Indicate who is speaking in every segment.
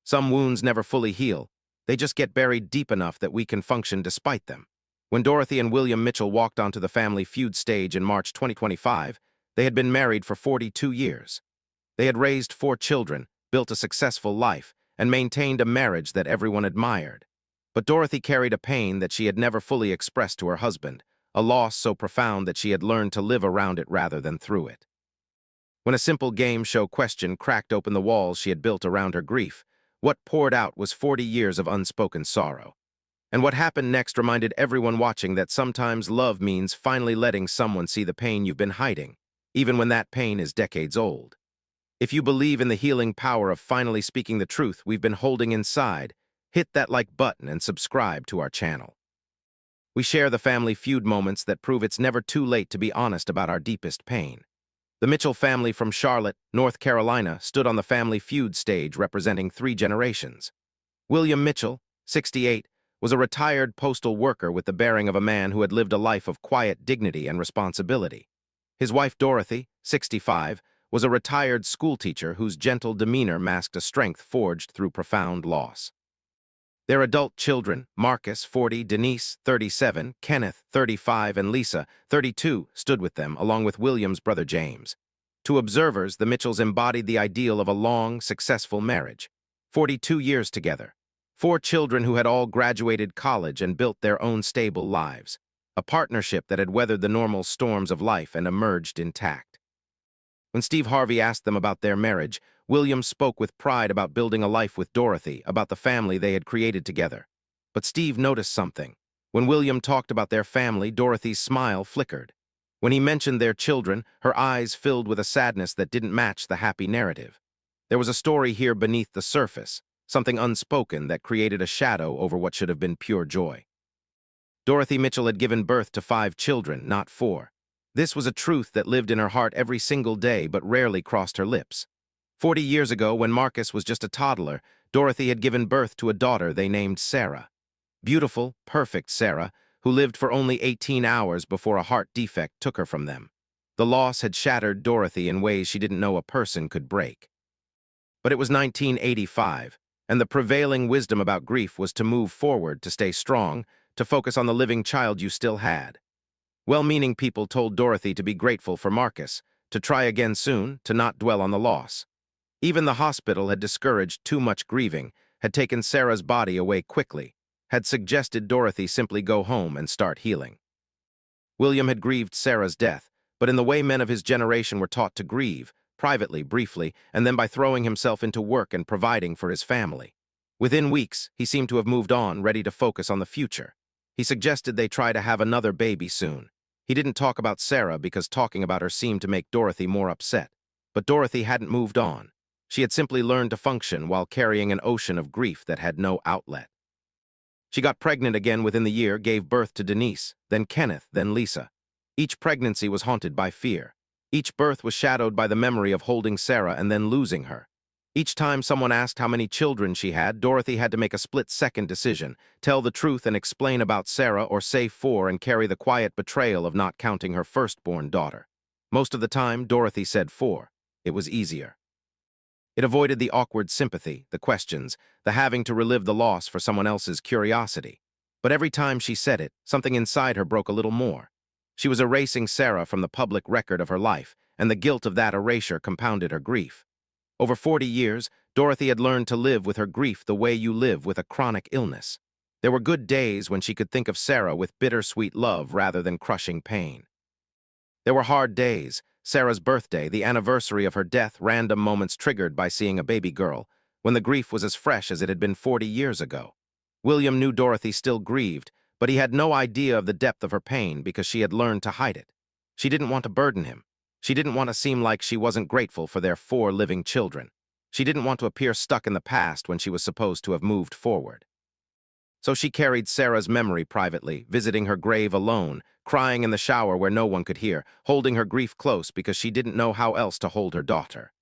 Speaker 1: Some wounds never fully heal. They just get buried deep enough that we can function despite them. When Dorothy and William Mitchell walked onto the Family Feud stage in March 2025, they had been married for 42 years. They had raised 4 children, built a successful life, and maintained a marriage that everyone admired. But Dorothy carried a pain that she had never fully expressed to her husband, a loss so profound that she had learned to live around it rather than through it. When a simple game show question cracked open the walls she had built around her grief, what poured out was 40 years of unspoken sorrow. And what happened next reminded everyone watching that sometimes love means finally letting someone see the pain you've been hiding, even when that pain is decades old. If you believe in the healing power of finally speaking the truth we've been holding inside, hit that like button and subscribe to our channel. We share the Family Feud moments that prove it's never too late to be honest about our deepest pain. The Mitchell family from Charlotte, North Carolina, stood on the Family Feud stage representing 3 generations. William Mitchell, 68, was a retired postal worker with the bearing of a man who had lived a life of quiet dignity and responsibility. His wife Dorothy, 65, was a retired schoolteacher whose gentle demeanor masked a strength forged through profound loss. Their adult children, Marcus, 40, Denise, 37, Kenneth, 35, and Lisa, 32, stood with them, along with William's brother James. To observers, the Mitchells embodied the ideal of a long, successful marriage. 42 years together. 4 children who had all graduated college and built their own stable lives. A partnership that had weathered the normal storms of life and emerged intact. When Steve Harvey asked them about their marriage, William spoke with pride about building a life with Dorothy, about the family they had created together. But Steve noticed something. When William talked about their family, Dorothy's smile flickered. When he mentioned their children, her eyes filled with a sadness that didn't match the happy narrative. There was a story here beneath the surface, something unspoken that created a shadow over what should have been pure joy. Dorothy Mitchell had given birth to 5 children, not 4. This was a truth that lived in her heart every single day but rarely crossed her lips. 40 years ago, when Marcus was just a toddler, Dorothy had given birth to a daughter they named Sarah. Beautiful, perfect Sarah, who lived for only 18 hours before a heart defect took her from them. The loss had shattered Dorothy in ways she didn't know a person could break. But it was 1985, and the prevailing wisdom about grief was to move forward, to stay strong, to focus on the living child you still had. Well-meaning people told Dorothy to be grateful for Marcus, to try again soon, to not dwell on the loss. Even the hospital had discouraged too much grieving, had taken Sarah's body away quickly, had suggested Dorothy simply go home and start healing. William had grieved Sarah's death, but in the way men of his generation were taught to grieve, privately, briefly, and then by throwing himself into work and providing for his family. Within weeks, he seemed to have moved on, ready to focus on the future. He suggested they try to have another baby soon. He didn't talk about Sarah because talking about her seemed to make Dorothy more upset. But Dorothy hadn't moved on. She had simply learned to function while carrying an ocean of grief that had no outlet. She got pregnant again within the year, gave birth to Denise, then Kenneth, then Lisa. Each pregnancy was haunted by fear. Each birth was shadowed by the memory of holding Sarah and then losing her. Each time someone asked how many children she had, Dorothy had to make a split-second decision, tell the truth and explain about Sarah, or say 4 and carry the quiet betrayal of not counting her firstborn daughter. Most of the time, Dorothy said 4. It was easier. It avoided the awkward sympathy, the questions, the having to relive the loss for someone else's curiosity. But every time she said it, something inside her broke a little more. She was erasing Sarah from the public record of her life, and the guilt of that erasure compounded her grief. Over 40 years, Dorothy had learned to live with her grief the way you live with a chronic illness. There were good days when she could think of Sarah with bittersweet love rather than crushing pain. There were hard days, Sarah's birthday, the anniversary of her death, random moments triggered by seeing a baby girl, when the grief was as fresh as it had been 40 years ago. William knew Dorothy still grieved, but he had no idea of the depth of her pain because she had learned to hide it. She didn't want to burden him. She didn't want to seem like she wasn't grateful for their 4 living children. She didn't want to appear stuck in the past when she was supposed to have moved forward. So she carried Sarah's memory privately, visiting her grave alone, crying in the shower where no one could hear, holding her grief close because she didn't know how else to hold her daughter.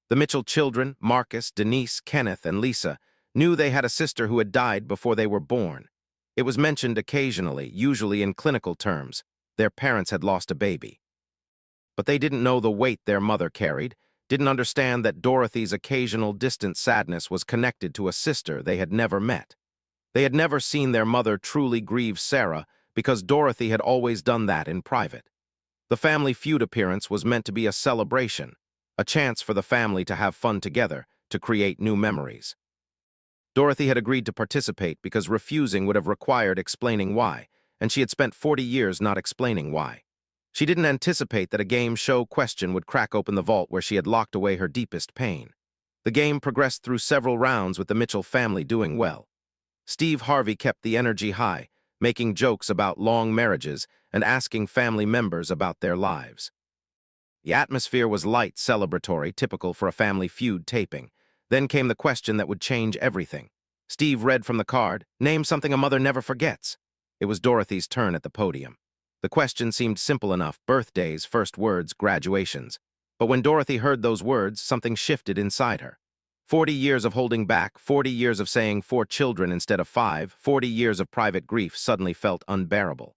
Speaker 1: The Mitchell children, Marcus, Denise, Kenneth, and Lisa, knew they had a sister who had died before they were born. It was mentioned occasionally, usually in clinical terms. Their parents had lost a baby. But they didn't know the weight their mother carried. didn't understand that Dorothy's occasional distant sadness was connected to a sister they had never met. They had never seen their mother truly grieve Sarah because Dorothy had always done that in private. The Family Feud appearance was meant to be a celebration, a chance for the family to have fun together, to create new memories. Dorothy had agreed to participate because refusing would have required explaining why, and she had spent 40 years not explaining why. She didn't anticipate that a game show question would crack open the vault where she had locked away her deepest pain. The game progressed through several rounds with the Mitchell family doing well. Steve Harvey kept the energy high, making jokes about long marriages and asking family members about their lives. The atmosphere was light, celebratory, typical for a Family Feud taping. Then came the question that would change everything. Steve read from the card, "Name something a mother never forgets." It was Dorothy's turn at the podium. The question seemed simple enough: birthdays, first words, graduations. But when Dorothy heard those words, something shifted inside her. 40 years of holding back, 40 years of saying 4 children instead of 5, 40 years of private grief suddenly felt unbearable.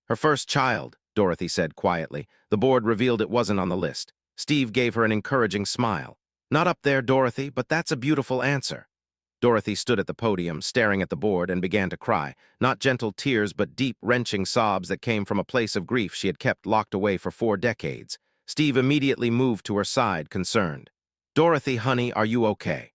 Speaker 1: Her first child, Dorothy said quietly. The board revealed it wasn't on the list. Steve gave her an encouraging smile. "Not up there, Dorothy, but that's a beautiful answer." Dorothy stood at the podium, staring at the board, and began to cry. Not gentle tears, but deep, wrenching sobs that came from a place of grief she had kept locked away for 4 decades. Steve immediately moved to her side, concerned. "Dorothy, honey, are you okay?"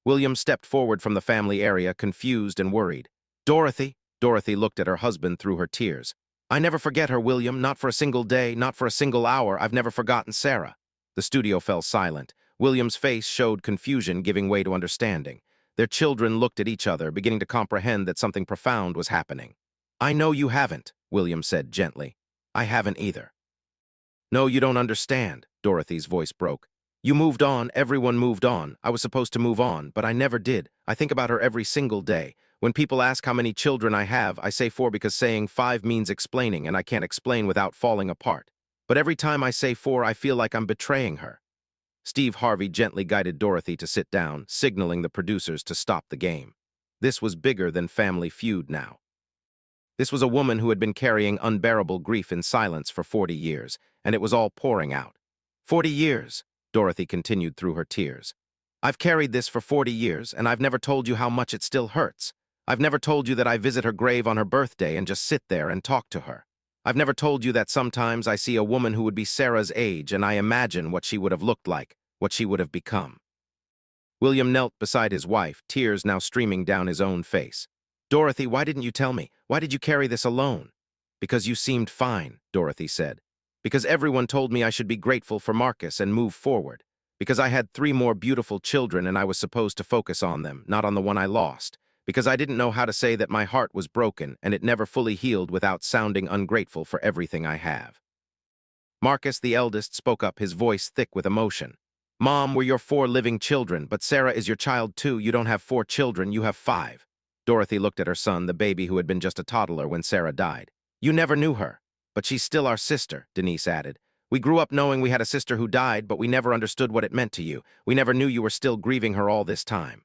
Speaker 1: William stepped forward from the family area, confused and worried. "Dorothy," Dorothy looked at her husband through her tears. "I never forget her, William, not for a single day, not for a single hour. I've never forgotten Sarah." The studio fell silent. William's face showed confusion giving way to understanding. Their children looked at each other, beginning to comprehend that something profound was happening. "I know you haven't," William said gently. "I haven't either." "No, you don't understand," Dorothy's voice broke. "You moved on, everyone moved on. I was supposed to move on, but I never did. I think about her every single day. When people ask how many children I have, I say 4 because saying 5 means explaining, and I can't explain without falling apart. But every time I say 4, I feel like I'm betraying her." Steve Harvey gently guided Dorothy to sit down, signaling the producers to stop the game. This was bigger than Family Feud now. This was a woman who had been carrying unbearable grief in silence for 40 years, and it was all pouring out. 40 years, Dorothy continued through her tears. "I've carried this for 40 years, and I've never told you how much it still hurts. I've never told you that I visit her grave on her birthday and just sit there and talk to her. I've never told you that sometimes I see a woman who would be Sarah's age and I imagine what she would have looked like, what she would have become." William knelt beside his wife, tears now streaming down his own face. "Dorothy, why didn't you tell me? Why did you carry this alone?" "Because you seemed fine," Dorothy said. "Because everyone told me I should be grateful for Marcus and move forward. Because I had 3 more beautiful children and I was supposed to focus on them, not on the one I lost. Because I didn't know how to say that my heart was broken and it never fully healed without sounding ungrateful for everything I have." Marcus, the eldest, spoke up, his voice thick with emotion. "Mom, we're your 4 living children, but Sarah is your child too. You don't have 4 children, you have 5. Dorothy looked at her son, the baby who had been just a toddler when Sarah died. "You never knew her. But she's still our sister," Denise added. "We grew up knowing we had a sister who died, but we never understood what it meant to you. We never knew you were still grieving her all this time."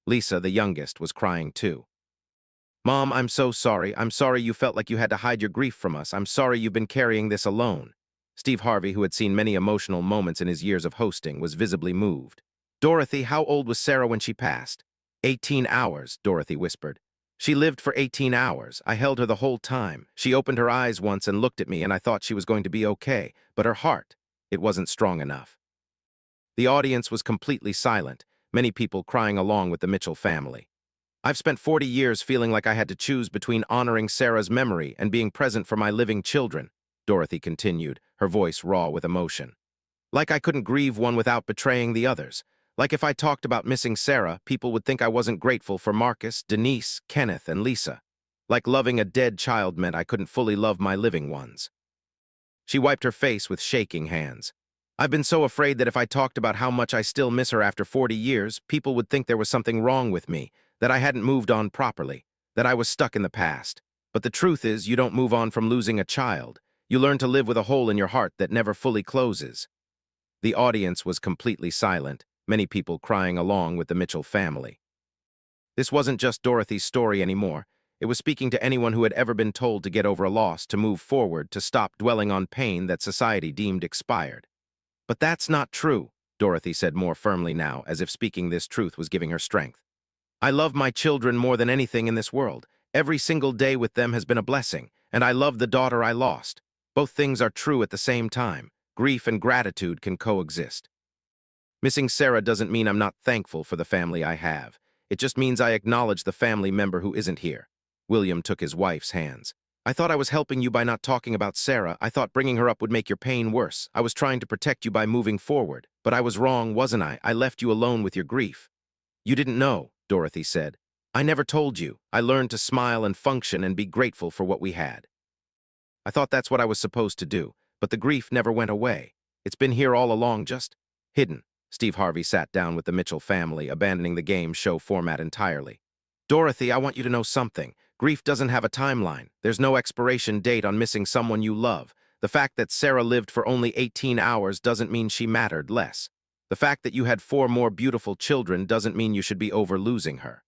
Speaker 1: Lisa, the youngest, was crying too. "Mom, I'm so sorry. I'm sorry you felt like you had to hide your grief from us. I'm sorry you've been carrying this alone." Steve Harvey, who had seen many emotional moments in his years of hosting, was visibly moved. "Dorothy, how old was Sarah when she passed?" 18 hours, Dorothy whispered. "She lived for 18 hours. I held her the whole time. She opened her eyes once and looked at me, and I thought she was going to be okay. But her heart, it wasn't strong enough." The audience was completely silent, many people crying along with the Mitchell family. "I've spent 40 years feeling like I had to choose between honoring Sarah's memory and being present for my living children," Dorothy continued, her voice raw with emotion. "Like I couldn't grieve one without betraying the others. Like if I talked about missing Sarah, people would think I wasn't grateful for Marcus, Denise, Kenneth, and Lisa. Like loving a dead child meant I couldn't fully love my living ones." She wiped her face with shaking hands. "I've been so afraid that if I talked about how much I still miss her after 40 years, people would think there was something wrong with me, that I hadn't moved on properly, that I was stuck in the past. But the truth is, you don't move on from losing a child. You learn to live with a hole in your heart that never fully closes." The audience was completely silent, many people crying along with the Mitchell family. This wasn't just Dorothy's story anymore. It was speaking to anyone who had ever been told to get over a loss, to move forward, to stop dwelling on pain that society deemed expired. But that's not true, Dorothy said more firmly now, as if speaking this truth was giving her strength. I love my children more than anything in this world. Every single day with them has been a blessing, and I love the daughter I lost. Both things are true at the same time. Grief and gratitude can coexist. Missing Sarah doesn't mean I'm not thankful for the family I have. It just means I acknowledge the family member who isn't here. William took his wife's hands. I thought I was helping you by not talking about Sarah. I thought bringing her up would make your pain worse. I was trying to protect you by moving forward. But I was wrong, wasn't I? I left you alone with your grief. You didn't know, Dorothy said. I never told you. I learned to smile and function and be grateful for what we had. I thought that's what I was supposed to do, but the grief never went away. It's been here all along, just hidden. Steve Harvey sat down with the Mitchell family, abandoning the game show format entirely. Dorothy, I want you to know something. Grief doesn't have a timeline. There's no expiration date on missing someone you love. The fact that Sarah lived for only 18 hours doesn't mean she mattered less. The fact that you had 4 more beautiful children doesn't mean you should be over losing her.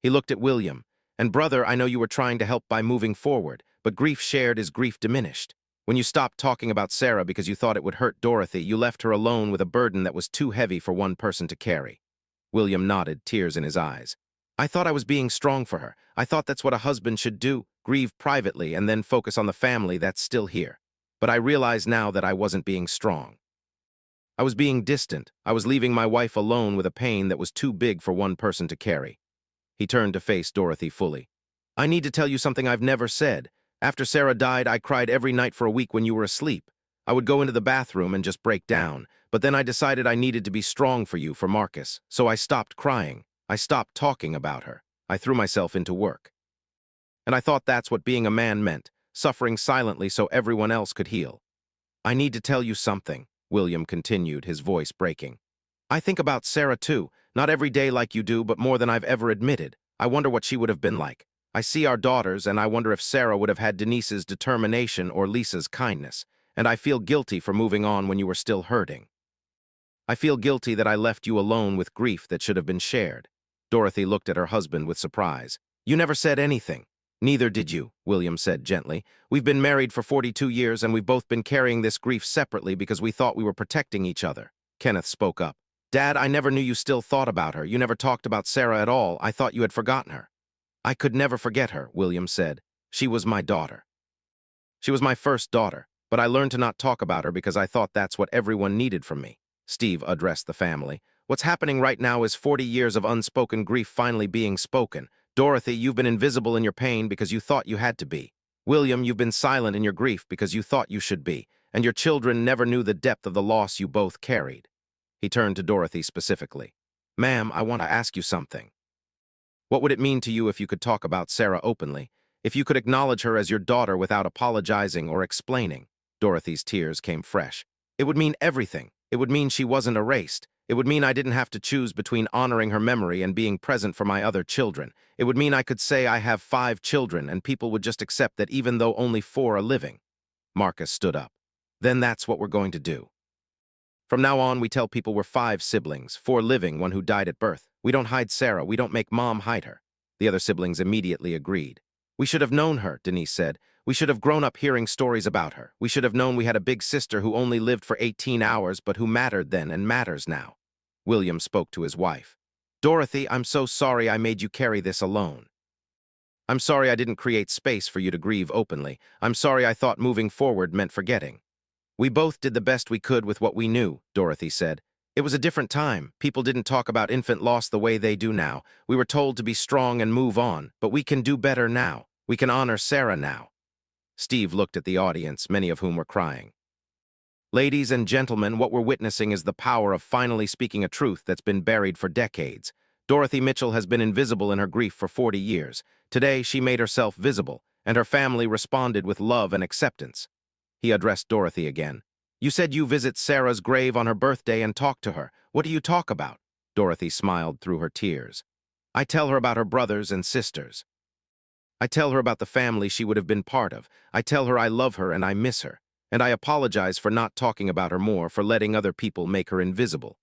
Speaker 1: He looked at William. And brother, I know you were trying to help by moving forward, but grief shared is grief diminished. When you stopped talking about Sarah because you thought it would hurt Dorothy, you left her alone with a burden that was too heavy for one person to carry. William nodded, tears in his eyes. I thought I was being strong for her. I thought that's what a husband should do, grieve privately and then focus on the family that's still here. But I realize now that I wasn't being strong. I was being distant. I was leaving my wife alone with a pain that was too big for one person to carry. He turned to face Dorothy fully. I need to tell you something I've never said. After Sarah died, I cried every night for a week when you were asleep. I would go into the bathroom and just break down, but then I decided I needed to be strong for you, for Marcus, so I stopped crying. I stopped talking about her. I threw myself into work. And I thought that's what being a man meant, suffering silently so everyone else could heal. I need to tell you something, William continued, his voice breaking. I think about Sarah too, not every day like you do, but more than I've ever admitted. I wonder what she would have been like. I see our daughters, and I wonder if Sarah would have had Denise's determination or Lisa's kindness, and I feel guilty for moving on when you were still hurting. I feel guilty that I left you alone with grief that should have been shared. Dorothy looked at her husband with surprise. You never said anything. Neither did you, William said gently. We've been married for 42 years, and we've both been carrying this grief separately because we thought we were protecting each other. Kenneth spoke up. Dad, I never knew you still thought about her. You never talked about Sarah at all. I thought you had forgotten her. I could never forget her, William said. She was my daughter. She was my first daughter, but I learned to not talk about her because I thought that's what everyone needed from me. Steve addressed the family. What's happening right now is 40 years of unspoken grief finally being spoken. Dorothy, you've been invisible in your pain because you thought you had to be. William, you've been silent in your grief because you thought you should be. And your children never knew the depth of the loss you both carried. He turned to Dorothy specifically. Ma'am, I want to ask you something. What would it mean to you if you could talk about Sarah openly? If you could acknowledge her as your daughter without apologizing or explaining? Dorothy's tears came fresh. It would mean everything. It would mean she wasn't erased. It would mean I didn't have to choose between honoring her memory and being present for my other children. It would mean I could say I have 5 children and people would just accept that even though only 4 are living. Marcus stood up. Then that's what we're going to do. From now on, we tell people we're 5 siblings, 4 living, 1 who died at birth. We don't hide Sarah. We don't make Mom hide her. The other siblings immediately agreed. We should have known her, Denise said. We should have grown up hearing stories about her. We should have known we had a big sister who only lived for 18 hours but who mattered then and matters now. William spoke to his wife. Dorothy, I'm so sorry I made you carry this alone. I'm sorry I didn't create space for you to grieve openly. I'm sorry I thought moving forward meant forgetting. We both did the best we could with what we knew, Dorothy said. It was a different time. People didn't talk about infant loss the way they do now. We were told to be strong and move on, but we can do better now. We can honor Sarah now. Steve looked at the audience, many of whom were crying. Ladies and gentlemen, what we're witnessing is the power of finally speaking a truth that's been buried for decades. Dorothy Mitchell has been invisible in her grief for 40 years. Today, she made herself visible, and her family responded with love and acceptance. He addressed Dorothy again. You said you visit Sarah's grave on her birthday and talk to her. What do you talk about? Dorothy smiled through her tears. I tell her about her brothers and sisters. I tell her about the family she would have been part of. I tell her I love her and I miss her. And I apologize for not talking about her more, for letting other people make her invisible.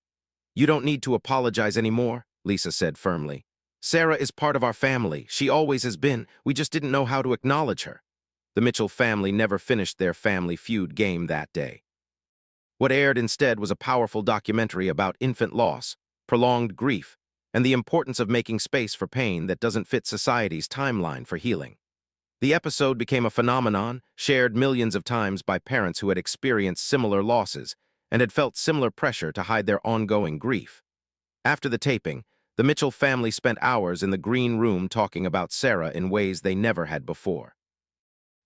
Speaker 1: You don't need to apologize anymore, Lisa said firmly. Sarah is part of our family. She always has been. We just didn't know how to acknowledge her. The Mitchell family never finished their family feud game that day. What aired instead was a powerful documentary about infant loss, prolonged grief, and the importance of making space for pain that doesn't fit society's timeline for healing. The episode became a phenomenon shared millions of times by parents who had experienced similar losses and had felt similar pressure to hide their ongoing grief. After the taping, the Mitchell family spent hours in the green room talking about Sarah in ways they never had before.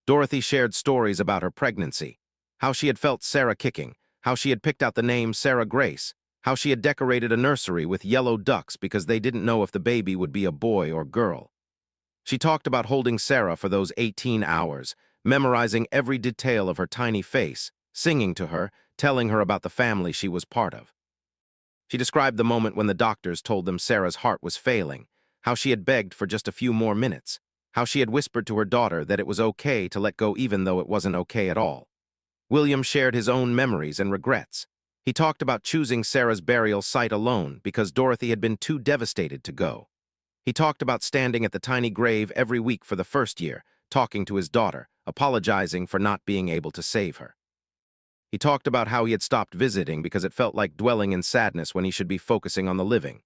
Speaker 1: Dorothy shared stories about her pregnancy, how she had felt Sarah kicking, how she had picked out the name Sarah Grace, how she had decorated a nursery with yellow ducks because they didn't know if the baby would be a boy or girl. She talked about holding Sarah for those 18 hours, memorizing every detail of her tiny face, singing to her, telling her about the family she was part of. She described the moment when the doctors told them Sarah's heart was failing, how she had begged for just a few more minutes, how she had whispered to her daughter that it was okay to let go even though it wasn't okay at all. William shared his own memories and regrets. He talked about choosing Sarah's burial site alone because Dorothy had been too devastated to go. He talked about standing at the tiny grave every week for the first year, talking to his daughter, apologizing for not being able to save her. He talked about how he had stopped visiting because it felt like dwelling in sadness when he should be focusing on the living.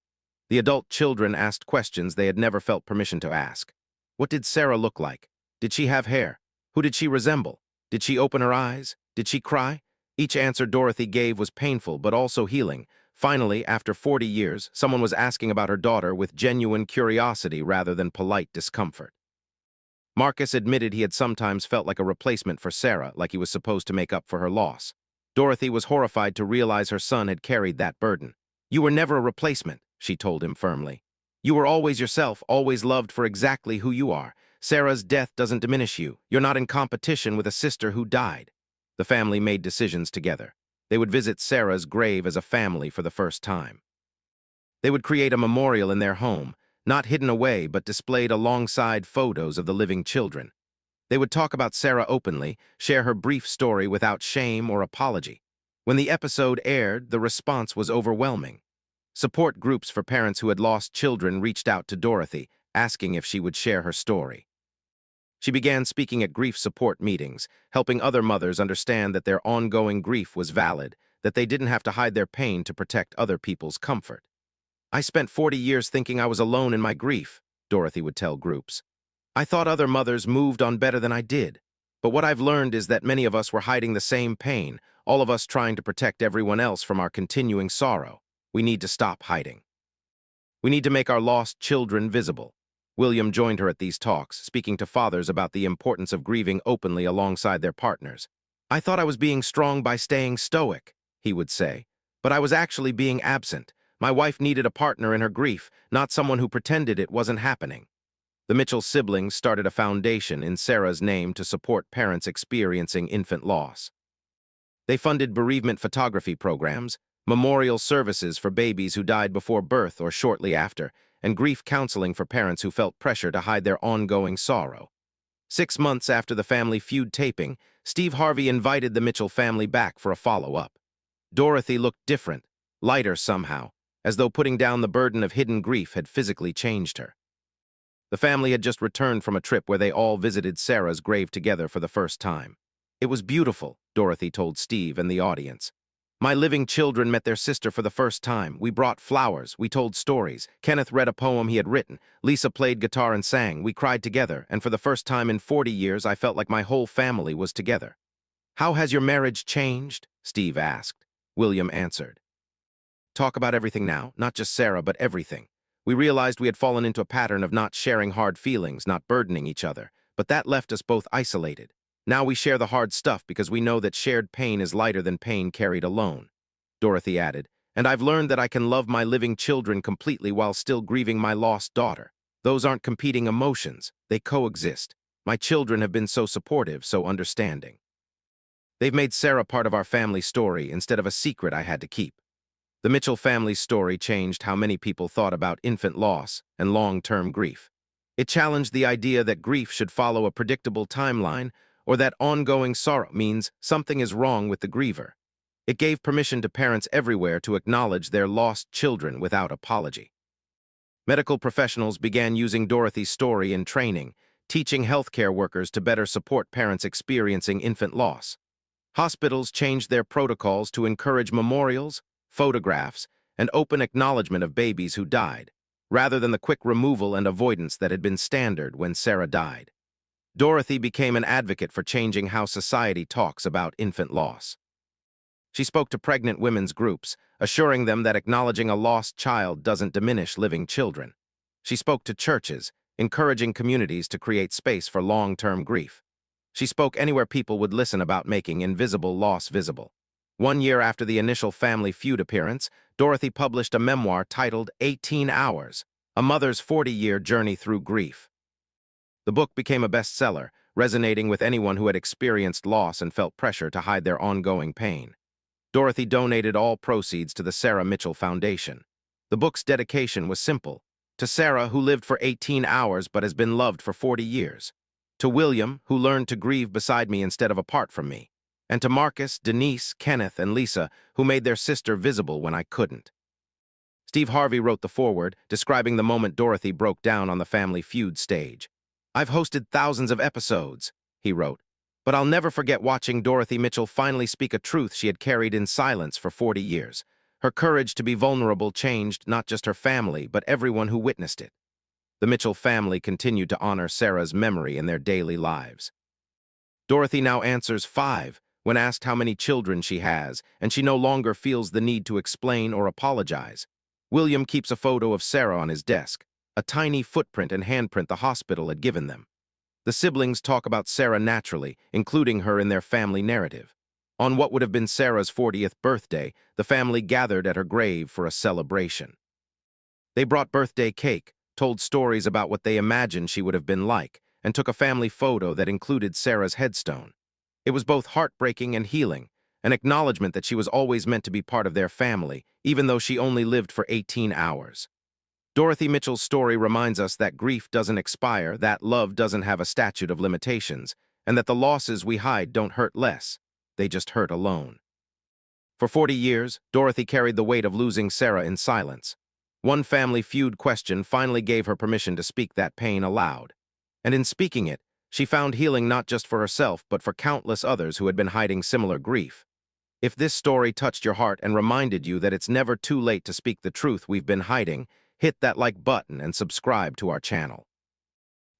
Speaker 1: The adult children asked questions they had never felt permission to ask. What did Sarah look like? Did she have hair? Who did she resemble? Did she open her eyes? Did she cry? Each answer Dorothy gave was painful but also healing. Finally, after 40 years, someone was asking about her daughter with genuine curiosity rather than polite discomfort. Marcus admitted he had sometimes felt like a replacement for Sarah, like he was supposed to make up for her loss. Dorothy was horrified to realize her son had carried that burden. "You were never a replacement," she told him firmly. "You were always yourself, always loved for exactly who you are. Sarah's death doesn't diminish you. You're not in competition with a sister who died." The family made decisions together. They would visit Sarah's grave as a family for the first time. They would create a memorial in their home, not hidden away but displayed alongside photos of the living children. They would talk about Sarah openly, share her brief story without shame or apology. When the episode aired, the response was overwhelming. Support groups for parents who had lost children reached out to Dorothy, asking if she would share her story. She began speaking at grief support meetings, helping other mothers understand that their ongoing grief was valid, that they didn't have to hide their pain to protect other people's comfort. "I spent 40 years thinking I was alone in my grief," Dorothy would tell groups. "I thought other mothers moved on better than I did. But what I've learned is that many of us were hiding the same pain, all of us trying to protect everyone else from our continuing sorrow. We need to stop hiding. We need to make our lost children visible." William joined her at these talks, speaking to fathers about the importance of grieving openly alongside their partners. "I thought I was being strong by staying stoic," he would say, "but I was actually being absent. My wife needed a partner in her grief, not someone who pretended it wasn't happening." The Mitchell siblings started a foundation in Sarah's name to support parents experiencing infant loss. They funded bereavement photography programs, memorial services for babies who died before birth or shortly after, and grief counseling for parents who felt pressure to hide their ongoing sorrow. 6 months after the Family Feud taping, Steve Harvey invited the Mitchell family back for a follow-up. Dorothy looked different, lighter somehow, as though putting down the burden of hidden grief had physically changed her. The family had just returned from a trip where they all visited Sarah's grave together for the first time. "It was beautiful," Dorothy told Steve and the audience. "My living children met their sister for the first time. We brought flowers, we told stories. Kenneth read a poem he had written. Lisa played guitar and sang. We cried together, and for the first time in 40 years I felt like my whole family was together." "How has your marriage changed?" Steve asked. William answered. "Talk about everything now, not just Sarah, but everything. We realized we had fallen into a pattern of not sharing hard feelings, not burdening each other, but that left us both isolated. Now we share the hard stuff because we know that shared pain is lighter than pain carried alone." Dorothy added, "And I've learned that I can love my living children completely while still grieving my lost daughter. Those aren't competing emotions, they coexist. My children have been so supportive, so understanding. They've made Sarah part of our family story instead of a secret I had to keep." The Mitchell family's story changed how many people thought about infant loss and long-term grief. It challenged the idea that grief should follow a predictable timeline or that ongoing sorrow means something is wrong with the griever. It gave permission to parents everywhere to acknowledge their lost children without apology. Medical professionals began using Dorothy's story in training, teaching healthcare workers to better support parents experiencing infant loss. Hospitals changed their protocols to encourage memorials, photographs, and open acknowledgement of babies who died, rather than the quick removal and avoidance that had been standard when Sarah died. Dorothy became an advocate for changing how society talks about infant loss. She spoke to pregnant women's groups, assuring them that acknowledging a lost child doesn't diminish living children. She spoke to churches, encouraging communities to create space for long-term grief. She spoke anywhere people would listen about making invisible loss visible. 1 year after the initial Family Feud appearance, Dorothy published a memoir titled 18 Hours, A Mother's 40-Year Journey Through Grief. The book became a bestseller, resonating with anyone who had experienced loss and felt pressure to hide their ongoing pain. Dorothy donated all proceeds to the Sarah Mitchell Foundation. The book's dedication was simple: to Sarah, who lived for 18 hours but has been loved for 40 years. To William, who learned to grieve beside me instead of apart from me. And to Marcus, Denise, Kenneth, and Lisa, who made their sister visible when I couldn't. Steve Harvey wrote the foreword, describing the moment Dorothy broke down on the Family Feud stage. "I've hosted thousands of episodes," he wrote, "but I'll never forget watching Dorothy Mitchell finally speak a truth she had carried in silence for 40 years. Her courage to be vulnerable changed not just her family, but everyone who witnessed it." The Mitchell family continued to honor Sarah's memory in their daily lives. Dorothy now answers 5 when asked how many children she has, and she no longer feels the need to explain or apologize. William keeps a photo of Sarah on his desk, a tiny footprint and handprint the hospital had given them. The siblings talk about Sarah naturally, including her in their family narrative. On what would have been Sarah's 40th birthday, the family gathered at her grave for a celebration. They brought birthday cake, told stories about what they imagined she would have been like, and took a family photo that included Sarah's headstone. It was both heartbreaking and healing, an acknowledgement that she was always meant to be part of their family, even though she only lived for 18 hours. Dorothy Mitchell's story reminds us that grief doesn't expire, that love doesn't have a statute of limitations, and that the losses we hide don't hurt less. They just hurt alone. For 40 years, Dorothy carried the weight of losing Sarah in silence. One Family Feud question finally gave her permission to speak that pain aloud. And in speaking it, she found healing not just for herself, but for countless others who had been hiding similar grief. If this story touched your heart and reminded you that it's never too late to speak the truth we've been hiding, hit that like button and subscribe to our channel.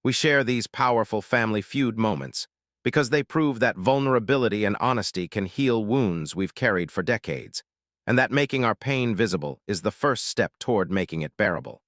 Speaker 1: We share these powerful Family Feud moments because they prove that vulnerability and honesty can heal wounds we've carried for decades, and that making our pain visible is the first step toward making it bearable.